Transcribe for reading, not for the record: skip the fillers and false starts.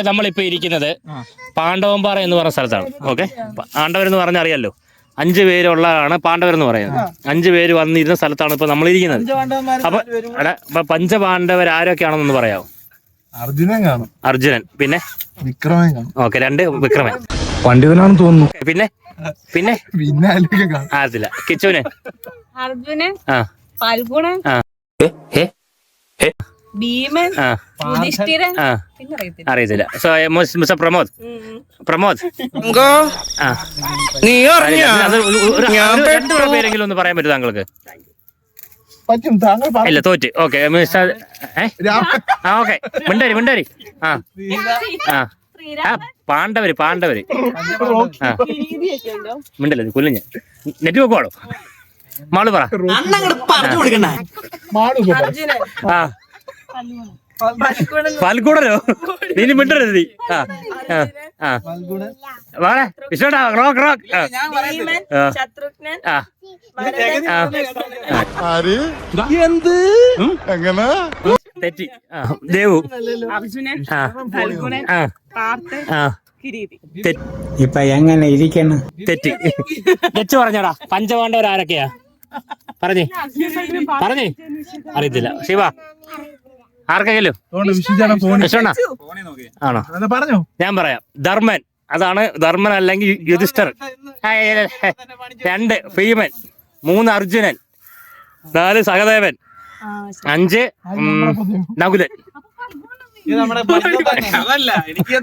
നമ്മളിപ്പോ ഇരിക്കുന്നത് പാണ്ഡവംപാറ എന്ന് പറഞ്ഞ സ്ഥലത്താണ്. ഓക്കെ, പാണ്ഡവരെന്ന് പറഞ്ഞാൽ അറിയാലോ, 5 പേരുള്ളതാണ് പാണ്ഡവരെന്ന് പറയുന്നത്. 5 പേര് വന്നിരുന്ന സ്ഥലത്താണ് ഇപ്പൊ നമ്മളിരിക്കുന്നത്. അപ്പൊ പഞ്ചപാണ്ഡവർ ആരൊക്കെയാണെന്നൊന്ന് പറയാമോ? അർജുനൻ, പിന്നെ വിക്രമൻ കാണും. ഓക്കെ, 2 വിക്രമൻ, പണ്ഡിതനാണെന്ന് തോന്നുന്നു. പിന്നെ പിന്നെ അറിയത്തില്ല. കിച്ചുവിന് അർജുനൻ, ഫൽഗുണൻ, ഭീമൻ, യുധിഷ്ഠിരൻ, അറിയത്തില്ല. സോ മിസ്റ്റർ പ്രമോദ് പേരെങ്കിലും ഒന്ന് പറയാൻ പറ്റും താങ്കൾക്ക്? ഇല്ല, തോറ്റ്. ഓക്കെ മിസ്റ്റർ ഓക്കെ, മിണ്ടാരി പാണ്ഡവര് മിണ്ടല്ലേ, കൊല്ലും ഞാൻ. നെറ്റ് വെക്കുവാണോ? മാള് പറ. ഫൽഗുണനോ? നീ മിണ്ടരുത്. വാളെ വിശ്വട്ടാ, റോക്ക് റോക്ക്. തെറ്റി. ദേവു, ഇപ്പൊ എങ്ങനെ ഇരിക്കണം? തെറ്റി. തെറ്റ് പറഞ്ഞടാ. പഞ്ചപാണ്ഡവർ ആരൊക്കെയാ? പറഞ്ഞേ. അറിയത്തില്ല. ശിവ, ആർക്കെങ്കിലും ആണോ? ഞാൻ പറയാം. ധർമ്മൻ, അതാണ് ധർമ്മൻ, അല്ലെങ്കിൽ യുധിഷ്ഠിർ. 2 ഭീമൻ, 3 അർജുനൻ, 4 സഹദേവൻ, 5 നകുലൻ. അതല്ല, എനിക്ക്